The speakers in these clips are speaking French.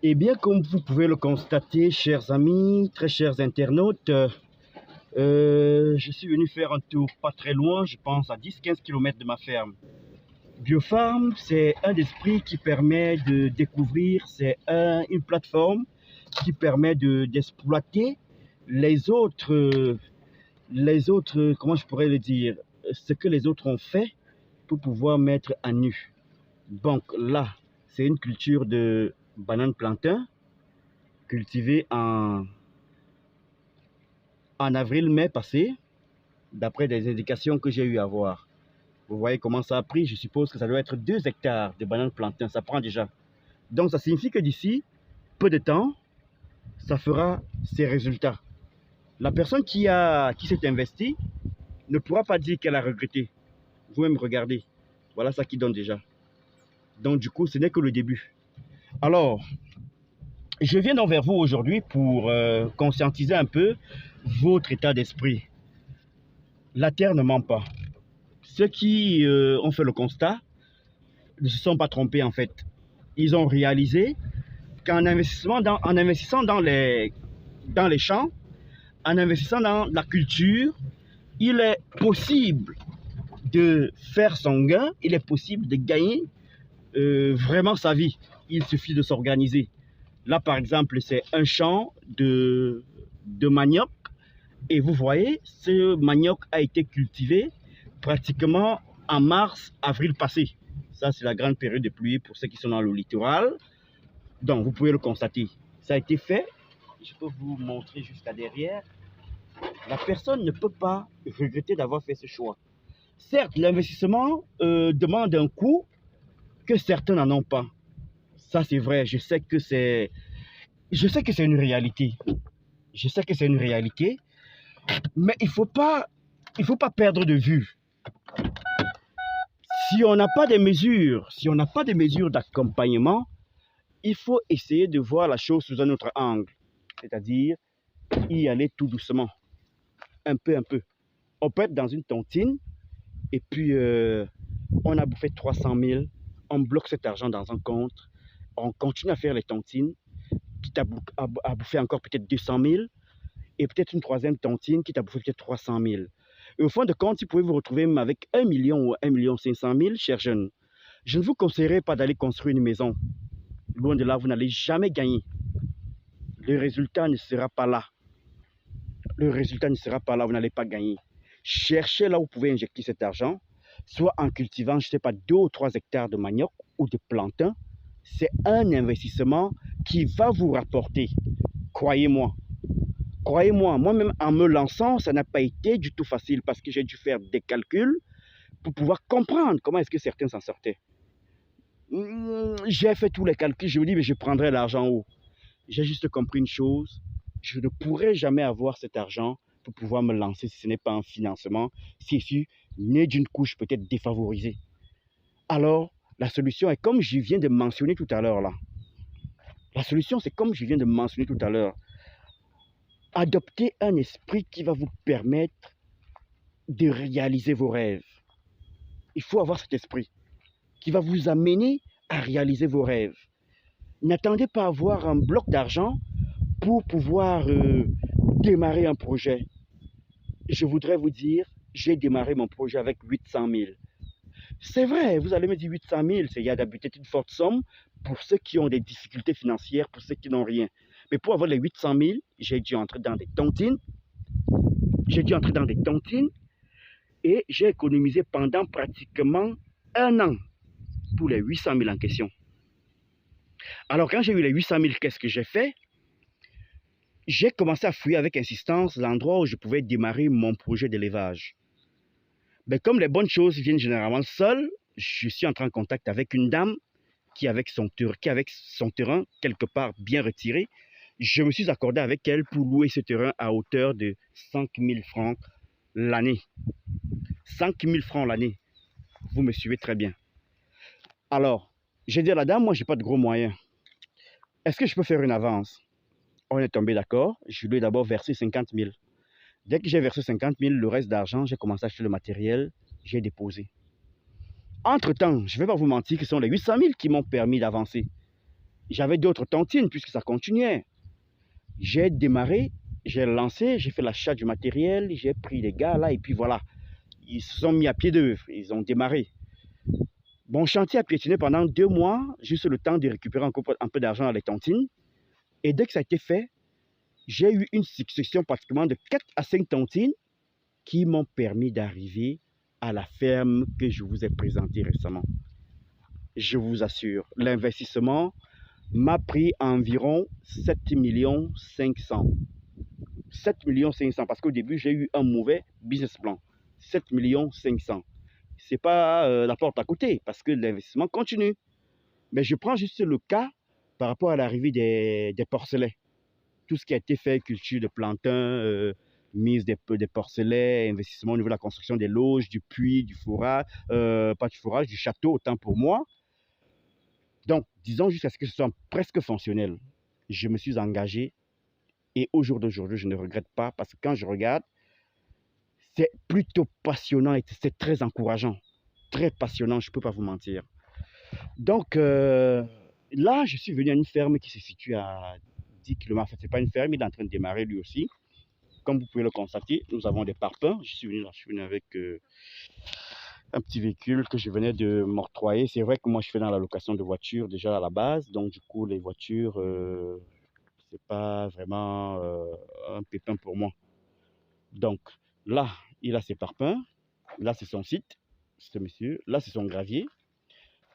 Eh bien, comme vous pouvez le constater, chers amis, très chers internautes, je suis venu faire un tour pas très loin, je pense à 10-15 km de ma ferme. Biofarm, c'est un esprit qui permet de découvrir, c'est une plateforme qui permet d'exploiter les autres, comment je pourrais le dire, ce que les autres ont fait pour pouvoir mettre à nu. Donc là, c'est une culture de banane plantain cultivée en avril-mai passé, d'après des indications que j'ai eu à voir. Vous voyez comment ça a pris, je suppose que ça doit être 2 hectares de bananes plantain, ça prend déjà. Donc ça signifie que d'ici peu de temps, ça fera ses résultats. La personne qui s'est investie ne pourra pas dire qu'elle a regretté. Vous-même regardez, voilà ça qui donne déjà. Donc du coup, ce n'est que le début. Alors, je viens donc vers vous aujourd'hui pour conscientiser un peu votre état d'esprit. La Terre ne ment pas. Ceux qui ont fait le constat ne se sont pas trompés en fait. Ils ont réalisé qu'en investissant dans les champs, en investissant dans la culture, il est possible de faire son gain, il est possible de gagner vraiment sa vie. Il suffit de s'organiser. Là, par exemple, c'est un champ de manioc. Et vous voyez, ce manioc a été cultivé pratiquement en mars, avril passé. Ça, c'est la grande période de pluie pour ceux qui sont dans le littoral. Donc, vous pouvez le constater. Ça a été fait. Je peux vous montrer jusqu'à derrière. La personne ne peut pas regretter d'avoir fait ce choix. Certes, l'investissement demande un coût que certains n'en ont pas. Ça, c'est vrai. Je sais que c'est une réalité. Je sais que c'est une réalité. Mais il faut pas perdre de vue. Si on n'a pas des mesures, d'accompagnement, il faut essayer de voir la chose sous un autre angle. C'est-à-dire y aller tout doucement, un peu. On peut être dans une tontine et puis on a bouffé 300 000, on bloque cet argent dans un compte, on continue à faire les tontines, quitte à bouffer encore peut-être 200 000, et peut-être une troisième tontine qui t'a bouffé peut-être 300 000. Et au fond de compte, si vous pouvez vous retrouver même avec 1 million ou 1 500 000, chers jeunes, je ne vous conseillerais pas d'aller construire une maison. Loin de là, vous n'allez jamais gagner. Le résultat ne sera pas là. Vous n'allez pas gagner. Cherchez là où vous pouvez injecter cet argent, soit en cultivant, je ne sais pas, 2 ou 3 hectares de manioc ou de plantain. C'est un investissement qui va vous rapporter. Croyez-moi. Moi-même en me lançant, ça n'a pas été du tout facile parce que j'ai dû faire des calculs pour pouvoir comprendre comment est-ce que certains s'en sortaient. J'ai fait tous les calculs, je me dis, mais je prendrai l'argent où? J'ai juste compris une chose, je ne pourrai jamais avoir cet argent pour pouvoir me lancer si ce n'est pas un financement, si je suis né d'une couche peut-être défavorisée. Alors, la solution est comme je viens de mentionner tout à l'heure là. Adoptez un esprit qui va vous permettre de réaliser vos rêves. Il faut avoir cet esprit qui va vous amener à réaliser vos rêves. N'attendez pas à avoir un bloc d'argent pour pouvoir démarrer un projet. Je voudrais vous dire, j'ai démarré mon projet avec 800 000. C'est vrai, vous allez me dire 800 000, il y a peut-être une forte somme pour ceux qui ont des difficultés financières, pour ceux qui n'ont rien. Mais pour avoir les 800 000, j'ai dû entrer dans des tontines. Et j'ai économisé pendant pratiquement 1 an pour les 800 000 en question. Alors quand j'ai eu les 800 000, qu'est-ce que j'ai fait? J'ai commencé à fouiller avec insistance l'endroit où je pouvais démarrer mon projet d'élevage. Mais comme les bonnes choses viennent généralement seules, je suis entré en contact avec une dame qui avait son terrain quelque part bien retiré. Je me suis accordé avec elle pour louer ce terrain à hauteur de 5 000 francs l'année. 5 000 francs l'année. Vous me suivez très bien. Alors, j'ai dit à la dame, moi, je n'ai pas de gros moyens. Est-ce que je peux faire une avance? On est tombé d'accord. Je lui ai d'abord versé 50 000. Dès que j'ai versé 50 000, le reste d'argent, j'ai commencé à acheter le matériel, j'ai déposé. Entre-temps, je ne vais pas vous mentir que ce sont les 800 000 qui m'ont permis d'avancer. j'avais d'autres tontines puisque ça continuait. J'ai démarré, j'ai lancé, j'ai fait l'achat du matériel, j'ai pris les gars là et puis voilà. Ils se sont mis à pied d'œuvre, ils ont démarré. Mon chantier a piétiné pendant 2 mois, juste le temps de récupérer encore un peu d'argent à les tontines. Et dès que ça a été fait, j'ai eu une succession pratiquement de 4 à 5 tontines qui m'ont permis d'arriver à la ferme que je vous ai présentée récemment. Je vous assure, l'investissement m'a pris environ 7 500 000. 7 500 000 parce qu'au début, j'ai eu un mauvais business plan. 7 500 000. Ce n'est pas la porte à côté parce que l'investissement continue. Mais je prends juste le cas par rapport à l'arrivée des porcelets. Tout ce qui a été fait, culture de plantains, mise des porcelets, investissement au niveau de la construction des loges, du puits, du fourrage, pas du fourrage, du château, autant pour moi. Donc, disons jusqu'à ce que ce soit presque fonctionnel. Je me suis engagé et au jour d'aujourd'hui, je ne regrette pas parce que quand je regarde, c'est plutôt passionnant et c'est très encourageant. Très passionnant, je ne peux pas vous mentir. Donc, là, je suis venu à une ferme qui se situe à 10 km. En fait, ce n'est pas une ferme, il est en train de démarrer lui aussi. Comme vous pouvez le constater, nous avons des parpaings. Je suis venu avec un petit véhicule que je venais de m'octroyer. C'est vrai que moi, je fais dans la location de voitures déjà à la base. Donc, du coup, les voitures, c'est pas vraiment un pépin pour moi. Donc, là, il a ses parpaings. Là, c'est son site, ce monsieur. Là, c'est son gravier.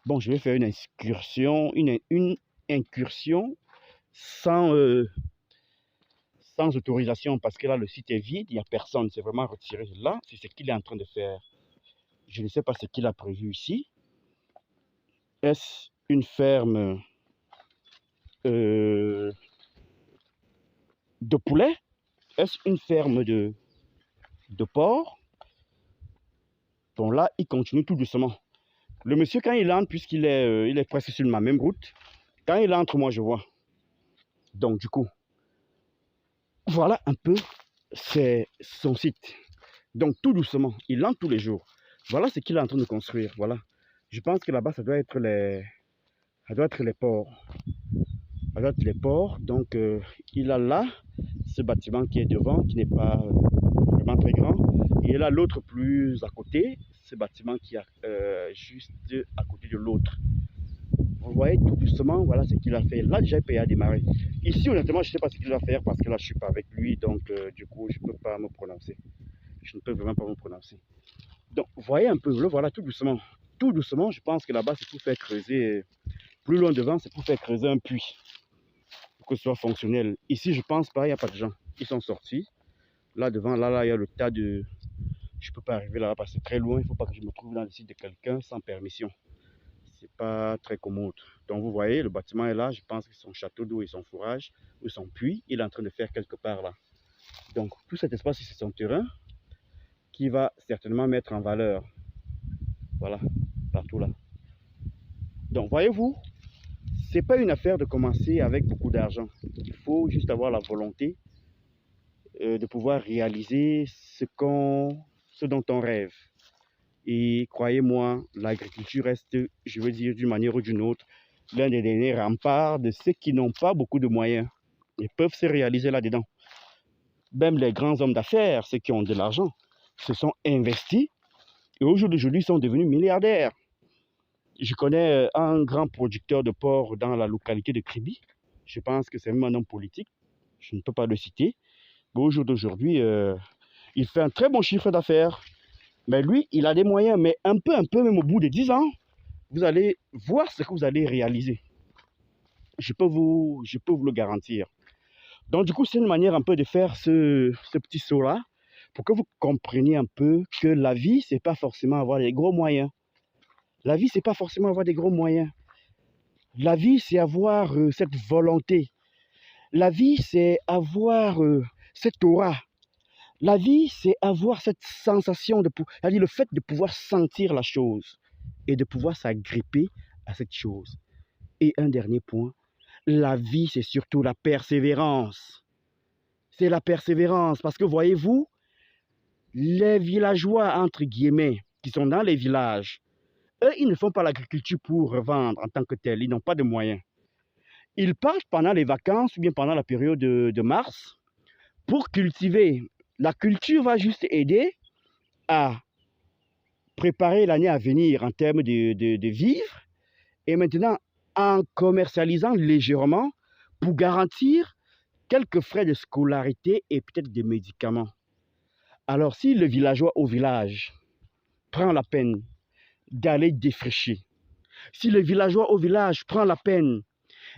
Bon, je vais faire une incursion sans autorisation parce que là, le site est vide, il n'y a personne. C'est vraiment retiré là. C'est ce qu'il est en train de faire. Je ne sais pas ce qu'il a prévu ici. Est-ce une ferme de poulet? Est-ce une ferme de porc? Bon, là, il continue tout doucement. Le monsieur, quand il entre, puisqu'il est, il est presque sur ma même route, quand il entre, moi, je vois. Donc, du coup, voilà un peu c'est son site. Donc, tout doucement, il entre tous les jours. Voilà ce qu'il est en train de construire. Voilà. Je pense que là-bas, ça doit être les ports. Ça doit être les ports. Donc, il a là ce bâtiment qui est devant, qui n'est pas vraiment très grand. Et là, l'autre plus à côté, ce bâtiment qui est juste à côté de l'autre. Vous voyez tout doucement, voilà ce qu'il a fait. Là, déjà, il peut y démarrer. Ici, honnêtement, je ne sais pas ce qu'il va faire parce que là, je ne suis pas avec lui. Donc, du coup, je ne peux pas me prononcer. Je ne peux vraiment pas me prononcer. Donc, vous voyez un peu, le voilà tout doucement. Tout doucement, je pense que là-bas, c'est pour faire creuser. Plus loin devant, c'est pour faire creuser un puits. Pour que ce soit fonctionnel. Ici, je pense pas, il n'y a pas de gens. Ils sont sortis. Là devant, là, il y a le tas de... Je ne peux pas arriver là-bas parce que c'est très loin. Il ne faut pas que je me trouve dans le site de quelqu'un sans permission. C'est pas très commode. Donc vous voyez, le bâtiment est là. Je pense que son château d'eau et son fourrage ou son puits, il est en train de faire quelque part là. Donc tout cet espace, c'est son terrain qui va certainement mettre en valeur. Voilà, partout là. Donc voyez-vous, c'est pas une affaire de commencer avec beaucoup d'argent. Il faut juste avoir la volonté de pouvoir réaliser ce dont on rêve. Et croyez-moi, l'agriculture reste, je veux dire d'une manière ou d'une autre, l'un des derniers remparts de ceux qui n'ont pas beaucoup de moyens et peuvent se réaliser là-dedans. Même les grands hommes d'affaires, ceux qui ont de l'argent, se sont investis et aujourd'hui sont devenus milliardaires. Je connais un grand producteur de porc dans la localité de Kribi. Je pense que c'est même un homme politique. Je ne peux pas le citer. Mais au jour d'aujourd'hui, il fait un très bon chiffre d'affaires. Mais lui, il a des moyens. Mais un peu, même au bout de 10 ans, vous allez voir ce que vous allez réaliser. Je peux vous le garantir. Donc, du coup, c'est une manière un peu de faire ce petit saut-là pour que vous compreniez un peu que la vie, c'est pas forcément avoir des gros moyens. La vie, c'est pas forcément avoir des gros moyens. La vie, c'est avoir cette volonté. La vie, c'est avoir cette aura. La vie, c'est avoir cette sensation c'est-à-dire le fait de pouvoir sentir la chose et de pouvoir s'agripper à cette chose. Et un dernier point, la vie, c'est surtout la persévérance. C'est la persévérance parce que voyez-vous, les villageois, entre guillemets, qui sont dans les villages, eux, ils ne font pas l'agriculture pour revendre en tant que tel. Ils n'ont pas de moyens. Ils partent pendant les vacances ou bien pendant la période de mars pour cultiver. La culture va juste aider à préparer l'année à venir en termes de vivres et maintenant en commercialisant légèrement pour garantir quelques frais de scolarité et peut-être des médicaments. Alors si le villageois au village prend la peine d'aller défricher, si le villageois au village prend la peine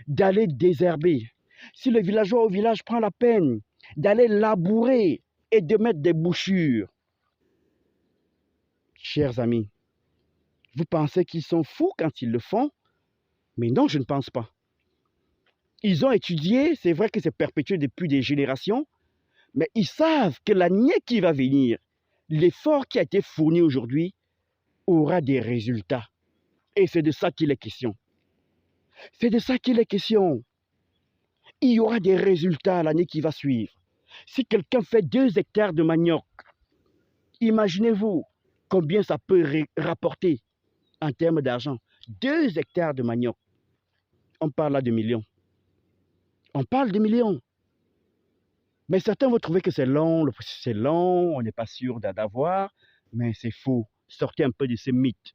d'aller désherber, si le villageois au village prend la peine d'aller labourer et de mettre des bouchures, chers amis, vous pensez qu'ils sont fous quand ils le font? Mais non, je ne pense pas. Ils ont étudié, c'est vrai que c'est perpétué depuis des générations, mais ils savent que l'année qui va venir, l'effort qui a été fourni aujourd'hui aura des résultats. Et c'est de ça qu'il est question. C'est de ça qu'il est question. Il y aura des résultats l'année qui va suivre. Si quelqu'un fait 2 hectares de manioc, imaginez-vous combien ça peut rapporter en termes d'argent. 2 hectares de manioc, on parle là de millions. On parle de millions. Mais certains vont trouver que c'est long, le processus est long, on n'est pas sûr d'avoir, mais c'est faux. Sortez un peu de ces mythes.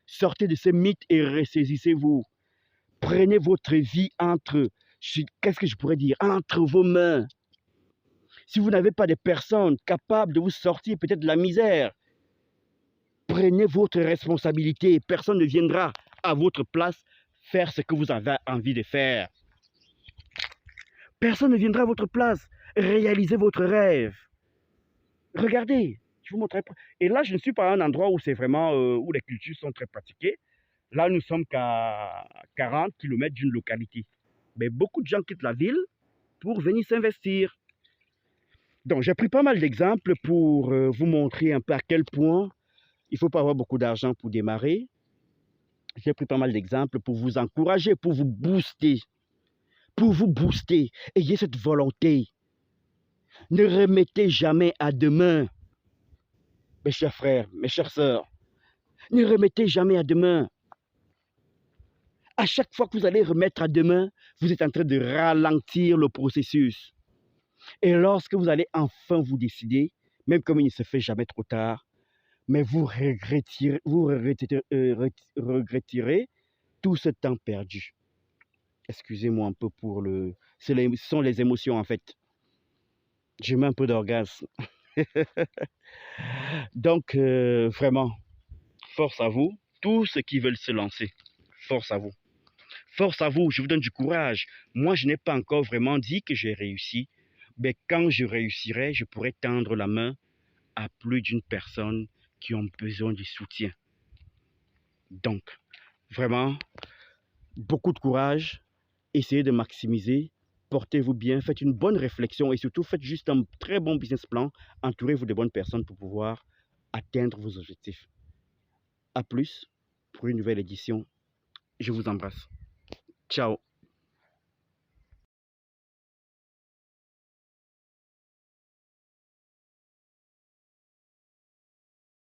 Sortez de ces mythes et ressaisissez-vous. Prenez votre vie entre, qu'est-ce que je pourrais dire, entre vos mains. Si vous n'avez pas de personnes capables de vous sortir peut-être de la misère, prenez votre responsabilité. Personne ne viendra à votre place faire ce que vous avez envie de faire. Personne ne viendra à votre place réaliser votre rêve. Regardez, je vous montrerai. Et là, je ne suis pas à un endroit où c'est vraiment où les cultures sont très pratiquées. Là, nous sommes qu'à 40 km d'une localité. Mais beaucoup de gens quittent la ville pour venir s'investir. Donc, j'ai pris pas mal d'exemples pour vous montrer un peu à quel point il ne faut pas avoir beaucoup d'argent pour démarrer. J'ai pris pas mal d'exemples pour vous encourager, pour vous booster. Pour vous booster. Ayez cette volonté. Ne remettez jamais à demain. Mes chers frères, mes chères sœurs, ne remettez jamais à demain. À chaque fois que vous allez remettre à demain, vous êtes en train de ralentir le processus. Et lorsque vous allez enfin vous décider, même comme il ne se fait jamais trop tard, mais vous regretterez tout ce temps perdu. Excusez-moi un peu pour le... Ce sont les émotions en fait. J'ai mis un peu d'orgasme. Donc, vraiment, force à vous, tous ceux qui veulent se lancer. Force à vous. Force à vous, je vous donne du courage. Moi, je n'ai pas encore vraiment dit que j'ai réussi, mais quand je réussirai, je pourrai tendre la main à plus d'une personne qui ont besoin du soutien. Donc, vraiment, beaucoup de courage, essayez de maximiser, portez-vous bien, faites une bonne réflexion et surtout faites juste un très bon business plan, entourez-vous de bonnes personnes pour pouvoir atteindre vos objectifs. À plus pour une nouvelle édition. Je vous embrasse. Ciao.